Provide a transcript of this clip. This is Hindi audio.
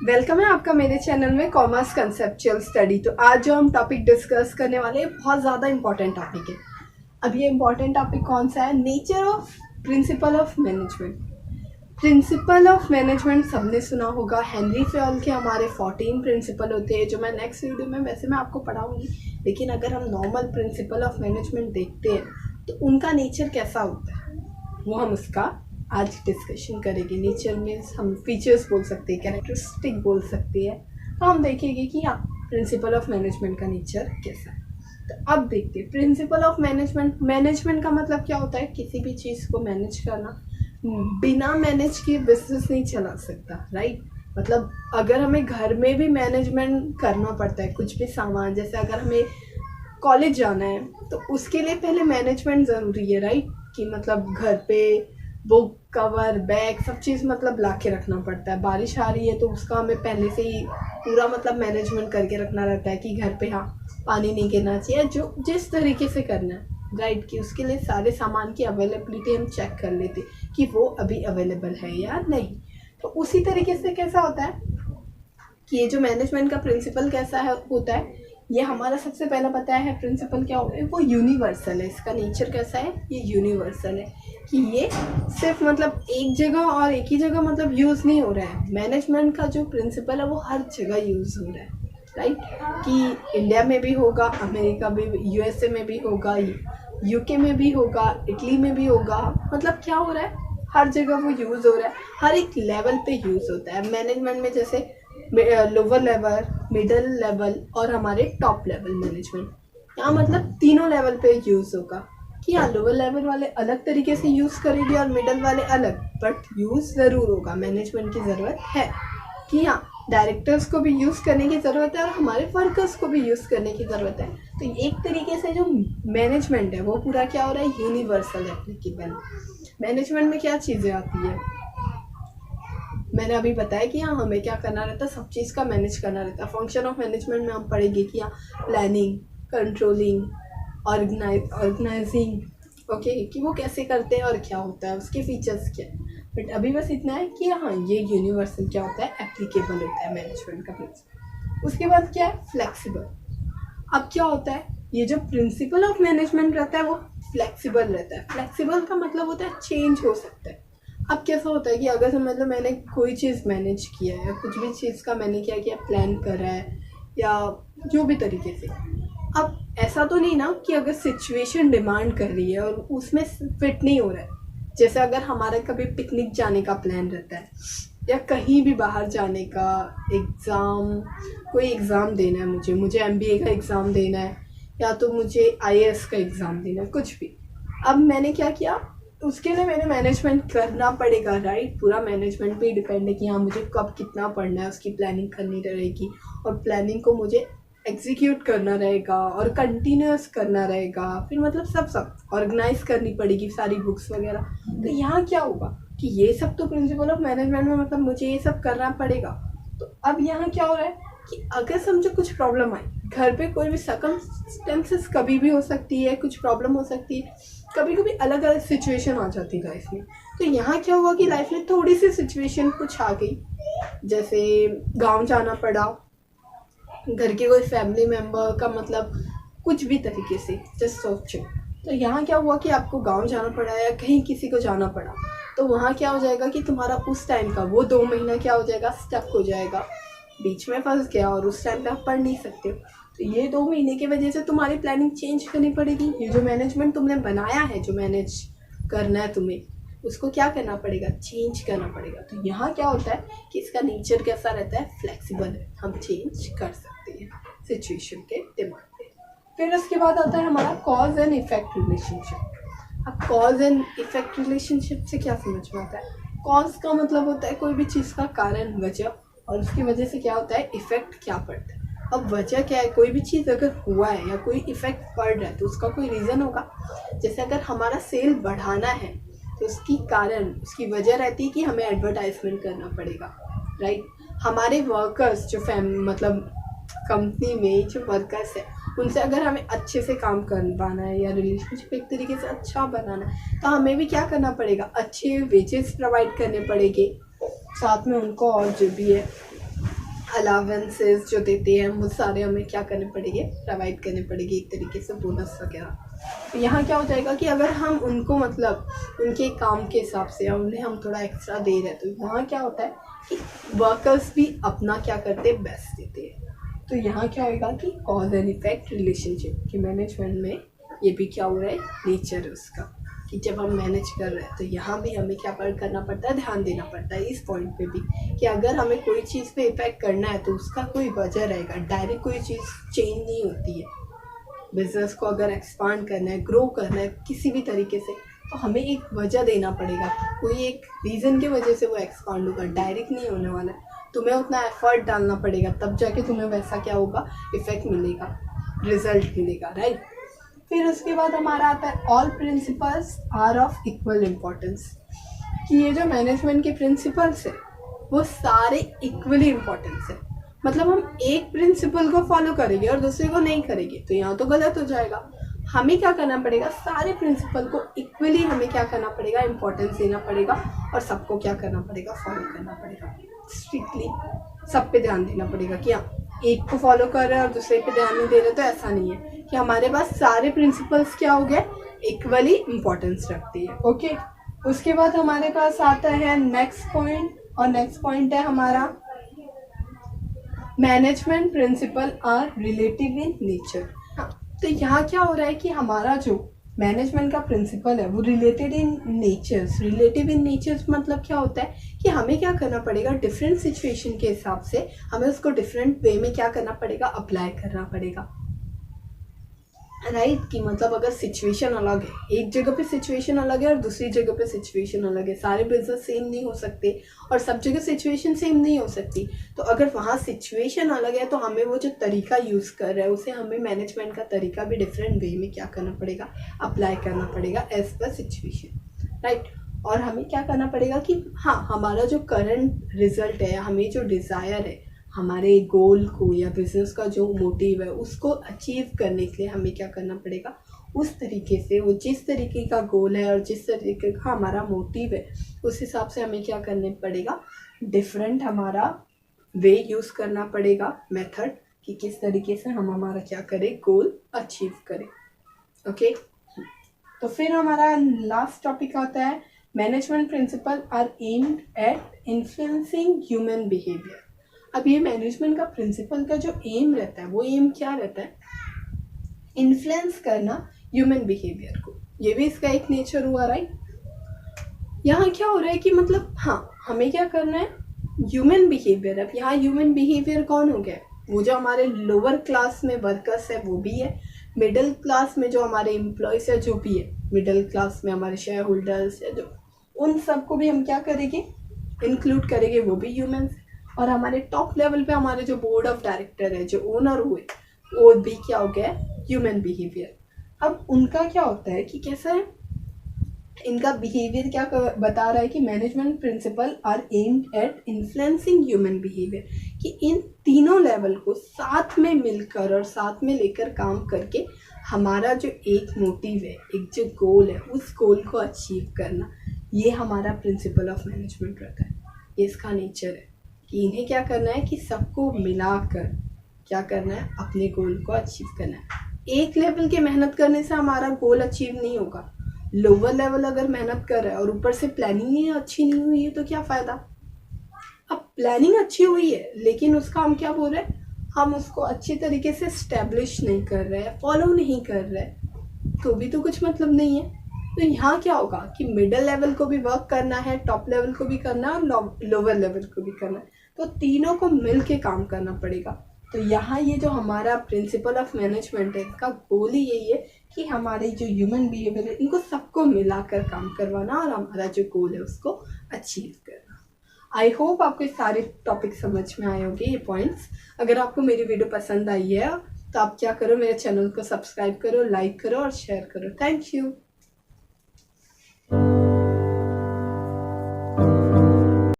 वेलकम है आपका मेरे चैनल में कॉमर्स कंसेप्चुअल स्टडी। तो आज जो हम टॉपिक डिस्कस करने वाले हैं बहुत ज़्यादा इंपॉर्टेंट टॉपिक है। अब ये इंपॉर्टेंट टॉपिक कौन सा है? Nature of principle of management. Principle of management सबने सुना होगा। हेनरी फेयल के हमारे 14 प्रिंसिपल होते हैं जो मैं नेक्स्ट वीडियो में वैसे मैं आपको पढ़ाऊंगी। लेकिन अगर हम नॉर्मल प्रिंसिपल ऑफ मैनेजमेंट देखते हैं तो उनका नेचर कैसा होता है वो हम उसका आज डिस्कशन करेंगे। नेचर मीन्स हम फीचर्स बोल सकते हैं, कैरेक्टरिस्टिक बोल सकते हैं। तो हम देखेंगे कि हाँ प्रिंसिपल ऑफ मैनेजमेंट का नेचर कैसा है। तो अब देखते हैं प्रिंसिपल ऑफ मैनेजमेंट। मैनेजमेंट का मतलब क्या होता है? किसी भी चीज़ को मैनेज करना। बिना मैनेज किए बिजनेस नहीं चला सकता, राइट। मतलब अगर हमें घर में भी मैनेजमेंट करना पड़ता है कुछ भी सामान, जैसे अगर हमें कॉलेज जाना है तो उसके लिए पहले मैनेजमेंट ज़रूरी है, राइट। कि मतलब घर पे बुक कवर बैग सब चीज़ मतलब ला के रखना पड़ता है। बारिश आ रही है तो उसका हमें पहले से ही पूरा मतलब मैनेजमेंट करके रखना रहता है कि घर पे हाँ पानी नहीं गिरना चाहिए, जो जिस तरीके से करना है, राइट। कि उसके लिए सारे सामान की अवेलेबिलिटी हम चेक कर लेते कि वो अभी अवेलेबल है या नहीं। तो उसी तरीके से कैसा होता है कि ये जो मैनेजमेंट का प्रिंसिपल कैसा है होता है, ये हमारा सबसे पहला पता है प्रिंसिपल क्या होता है, वो यूनिवर्सल है। इसका नेचर कैसा है? ये यूनिवर्सल है कि ये सिर्फ मतलब एक जगह और एक ही जगह मतलब यूज़ नहीं हो रहा है। मैनेजमेंट का जो प्रिंसिपल है वो हर जगह यूज़ हो रहा है, राइट। कि इंडिया में भी होगा, अमेरिका में भी, यूएसए में भी होगा, यूके में भी होगा, इटली में भी होगा। मतलब क्या हो रहा है, हर जगह वो यूज़ हो रहा है, हर एक लेवल पे यूज़ होता है। मैनेजमेंट में जैसे लोअर लेवल, मिडिल लेवल और हमारे टॉप लेवल मैनेजमेंट, यहाँ मतलब तीनों लेवल पे यूज़ होगा। कि हाँ लोअर लेवल वाले अलग तरीके से यूज़ करेंगे और मिडिल वाले अलग, बट यूज़ ज़रूर होगा। मैनेजमेंट की ज़रूरत है कि हाँ डायरेक्टर्स को भी यूज़ करने की ज़रूरत है और हमारे वर्कर्स को भी यूज़ करने की ज़रूरत है। तो एक तरीके से जो मैनेजमेंट है वो पूरा क्या हो रहा है, यूनिवर्सल एप्लीकेबल। मैनेजमेंट में क्या चीज़ें आती है मैंने अभी बताया कि हाँ हमें क्या करना रहता है, सब चीज़ का मैनेज करना रहता है। फंक्शन ऑफ मैनेजमेंट में हम पढ़ेंगे कि हाँ प्लानिंग, कंट्रोलिंग, ऑर्गेनाइजिंग, ओके, कि वो कैसे करते हैं और क्या होता है, उसके फीचर्स क्या है। बट अभी बस इतना है कि हाँ ये यूनिवर्सल क्या होता है, एप्लीकेबल होता है मैनेजमेंट का प्रिंसिपल। उसके बाद क्या है, फ्लेक्सिबल। अब क्या होता है, ये जो प्रिंसिपल ऑफ मैनेजमेंट रहता है वो फ्लेक्सिबल रहता है। फ्लेक्सिबल का मतलब होता है चेंज हो सकता है। अब कैसा होता है कि अगर मतलब मैंने कोई चीज़ मैनेज किया है या कुछ भी चीज़ का मैंने क्या किया, प्लान करा है या जो भी तरीके से, अब ऐसा तो नहीं ना कि अगर सिचुएशन डिमांड कर रही है और उसमें फिट नहीं हो रहा है। जैसे अगर हमारा कभी पिकनिक जाने का प्लान रहता है या कहीं भी बाहर जाने का, एग्ज़ाम, कोई एग्ज़ाम देना है, मुझे एमबीए का एग्ज़ाम देना है या तो मुझे आईएएस का एग्ज़ाम देना है, कुछ भी। अब मैंने क्या किया, उसके लिए मैंने मैनेजमेंट करना पड़ेगा, राइट। पूरा मैनेजमेंट पे ही डिपेंड है कि हाँ मुझे कब कितना पढ़ना है, उसकी प्लानिंग करनी रहेगी और प्लानिंग को मुझे एग्जीक्यूट करना रहेगा और कंटिन्यूस करना रहेगा। फिर मतलब सब ऑर्गेनाइज करनी पड़ेगी सारी बुक्स वगैरह। तो यहाँ क्या होगा कि ये सब तो प्रिंसिपल ऑफ मैनेजमेंट में मतलब मुझे ये सब करना पड़ेगा। तो अब यहाँ क्या हो रहा है कि अगर समझो कुछ प्रॉब्लम आई घर पे, कोई भी सर्कमस्टेंसेस कभी भी हो सकती है, कुछ प्रॉब्लम हो सकती है, कभी कभी अलग अलग सिचुएशन आ जाती है लाइफ में। तो यहाँ क्या हुआ कि लाइफ में थोड़ी सी सिचुएशन कुछ आ गई, जैसे गांव जाना पड़ा, घर के कोई फैमिली मेम्बर का मतलब कुछ भी तरीके से, जस्ट सोचो। तो यहाँ क्या हुआ कि आपको गांव जाना पड़ा या कहीं किसी को जाना पड़ा, तो वहाँ क्या हो जाएगा कि तुम्हारा उस टाइम का वो 2 महीना क्या हो जाएगा, स्टक हो जाएगा, बीच में फंस गया और उस टाइम पे आप पढ़ नहीं सकते हो। तो ये 2 महीने की वजह से तुम्हारी प्लानिंग चेंज करनी पड़ेगी। ये जो मैनेजमेंट तुमने बनाया है, जो मैनेज करना है तुम्हें, उसको क्या करना पड़ेगा, चेंज करना पड़ेगा। तो यहाँ क्या होता है कि इसका नेचर कैसा रहता है, फ्लेक्सिबल है, हम चेंज कर सकते हैं सिचुएशन के डिमांड पे। फिर उसके बाद आता है हमारा कॉज एंड इफेक्ट रिलेशनशिप। अब कॉज एंड इफेक्ट रिलेशनशिप से क्या समझ में आता है? कॉज का मतलब होता है कोई भी चीज़ का कारण, वजह, और उसकी वजह से क्या होता है, इफेक्ट क्या पड़ता है। अब वजह क्या है, कोई भी चीज़ अगर हुआ है या कोई इफेक्ट पड़ रहा है तो उसका कोई रीज़न होगा। जैसे अगर हमारा सेल बढ़ाना है तो उसकी कारण, उसकी वजह रहती है कि हमें एडवर्टाइजमेंट करना पड़ेगा, राइट। हमारे वर्कर्स जो मतलब कंपनी में जो वर्कर्स है उनसे अगर हमें अच्छे से काम करवाना है या रिलेशनशिप एक तरीके से अच्छा बनाना है तो हमें भी क्या करना पड़ेगा, अच्छे वेजेस प्रोवाइड करने पड़ेंगे, साथ में उनको और जो भी है अलावेंसेस जो देते हैं वो सारे हमें क्या करने पड़ेंगे, प्रोवाइड करने पड़ेंगे एक तरीके से, बोनस वगैरह। तो यहाँ क्या हो जाएगा कि अगर हम उनको मतलब उनके काम के हिसाब से या उन्हें हम थोड़ा एक्स्ट्रा दे रहे हैं, तो यहाँ क्या होता है कि वर्कर्स भी अपना क्या करते हैं, बेस्ट देते हैं। तो यहाँ क्या होगा कि कॉज एंड इफेक्ट रिलेशनशिप कि मैनेजमेंट में ये भी क्या हो रहा है, नेचर है उसका, कि जब हम मैनेज कर रहे हैं तो यहाँ भी हमें क्या करना पड़ता है, ध्यान देना पड़ता है इस पॉइंट पे भी कि अगर हमें कोई चीज़ पे इफेक्ट करना है तो उसका कोई वजह रहेगा, डायरेक्ट कोई चीज़ चेंज नहीं होती है। बिजनेस को अगर एक्सपांड करना है, ग्रो करना है किसी भी तरीके से, तो हमें एक वजह देना पड़ेगा, कोई एक रीज़न की वजह से वो एक्सपांड होगा, डायरेक्ट नहीं होने वाला है। तुम्हें उतना एफर्ट डालना पड़ेगा, तब जाके तुम्हें वैसा क्या होगा, इफेक्ट मिलेगा, रिजल्ट मिलेगा, राइट। फिर उसके बाद हमारा आता है all principles are of equal importance, कि ये जो मैनेजमेंट के प्रिंसिपल्स है वो सारे इक्वली इम्पोर्टेंस है। मतलब हम एक प्रिंसिपल को फॉलो करेंगे और दूसरे को नहीं करेंगे तो यहाँ तो गलत हो जाएगा। हमें क्या करना पड़ेगा, सारे प्रिंसिपल को इक्वली हमें क्या करना पड़ेगा, इम्पोर्टेंस देना पड़ेगा और सबको क्या करना पड़ेगा, फॉलो करना पड़ेगा। स्ट्रिक्टली सब पे ध्यान देना पड़ेगा कि हाँ एक को फॉलो कर रहे हैं और दूसरे पे ध्यान नहीं दे रहे, तो ऐसा नहीं है कि हमारे पास सारे प्रिंसिपल्स क्या हो गए, इक्वली इम्पोर्टेंस रखते हैं। ओके, उसके बाद हमारे पास आता है नेक्स्ट पॉइंट, और नेक्स्ट पॉइंट है हमारा management principle are relative in nature. तो यहाँ क्या हो रहा है कि हमारा जो मैनेजमेंट का प्रिंसिपल है वो related in nature's. Relative in nature's मतलब क्या होता है कि हमें क्या करना पड़ेगा, डिफरेंट सिचुएशन के हिसाब से हमें उसको डिफरेंट वे में क्या करना पड़ेगा, अप्लाई करना पड़ेगा, राइट। कि मतलब अगर सिचुएशन अलग है, एक जगह पे सिचुएशन अलग है और दूसरी जगह पे सिचुएशन अलग है, सारे बिजनेस सेम नहीं हो सकते और सब जगह सिचुएशन सेम नहीं हो सकती। तो अगर वहाँ सिचुएशन अलग है तो हमें वो जो तरीका यूज़ कर रहा है उसे हमें मैनेजमेंट का तरीका भी डिफरेंट वे में क्या करना पड़ेगा, अप्लाई करना पड़ेगा एज पर सिचुएशन, राइट। और हमें क्या करना पड़ेगा कि हाँ हमारा जो करंट रिजल्ट है, हमें जो डिज़ायर है, हमारे गोल को या बिजनेस का जो मोटिव है उसको अचीव करने के लिए हमें क्या करना पड़ेगा, उस तरीके से वो जिस तरीके का गोल है और जिस तरीके का हमारा मोटिव है उस हिसाब से हमें क्या करने पड़ेगा, डिफरेंट हमारा वे यूज़ करना पड़ेगा, मेथड, कि किस तरीके से हम हमारा क्या करें, गोल अचीव करें। ओके, तो फिर हमारा लास्ट टॉपिक आता है management principle are aimed at influencing human behaviour. अब ये मैनेजमेंट का प्रिंसिपल का जो एम रहता है वो एम क्या रहता है, इन्फ्लुएंस करना ह्यूमन बिहेवियर को। ये भी इसका एक नेचर हुआ, राइट। यहाँ क्या हो रहा है कि मतलब हाँ हमें क्या करना है, ह्यूमन बिहेवियर। अब यहाँ ह्यूमन बिहेवियर कौन हो गया, वो जो हमारे लोअर क्लास में वर्कर्स है वो भी है, मिडिल क्लास में जो हमारे एम्प्लॉयज़ है जो भी है, मिडिल क्लास में हमारे शेयर होल्डर्स है जो, उन सबको भी हम क्या करेंगे, इंक्लूड करेंगे, वो भी ह्यूमन्स। और हमारे टॉप लेवल पे हमारे जो बोर्ड ऑफ डायरेक्टर है, जो ओनर हुए, वो भी क्या हो गया, ह्यूमन बिहेवियर। अब उनका क्या होता है कि कैसा है, इनका बिहेवियर क्या बता रहा है कि management principle are aimed at influencing human behaviour, कि इन तीनों लेवल को साथ में मिलकर और साथ में लेकर काम करके हमारा जो एक मोटिव है, एक जो गोल है, उस गोल को अचीव करना, ये हमारा प्रिंसिपल ऑफ मैनेजमेंट रहता है। ये इसका नेचर है कि इन्हें क्या करना है कि सबको मिलाकर क्या करना है, अपने गोल को अचीव करना है। एक लेवल के मेहनत करने से हमारा गोल अचीव नहीं होगा। लोअर लेवल अगर मेहनत कर रहा है और ऊपर से प्लानिंग ही अच्छी नहीं हुई है तो क्या फ़ायदा। अब प्लानिंग अच्छी हुई है लेकिन उसका हम क्या बोल रहे हैं, हम उसको अच्छी तरीके से स्टैब्लिश नहीं कर रहे हैं, फॉलो नहीं कर रहे, तो भी तो कुछ मतलब नहीं है। तो यहाँ क्या होगा कि मिडिल लेवल को भी वर्क करना है, टॉप लेवल को भी करना है और लोअर लेवल को भी करना है, तो तीनों को मिल के काम करना पड़ेगा। तो यहाँ ये जो हमारा प्रिंसिपल ऑफ मैनेजमेंट है, इसका गोल ही यही है कि हमारे जो ह्यूमन बिहेवियर है इनको सबको मिलाकर काम करवाना और हमारा जो गोल है उसको अचीव करना। आई होप आपको सारे टॉपिक समझ में आए होंगे, ये पॉइंट्स। अगर आपको मेरी वीडियो पसंद आई है तो आप क्या करो, मेरे चैनल को सब्सक्राइब करो, लाइक करो और शेयर करो। Thank you.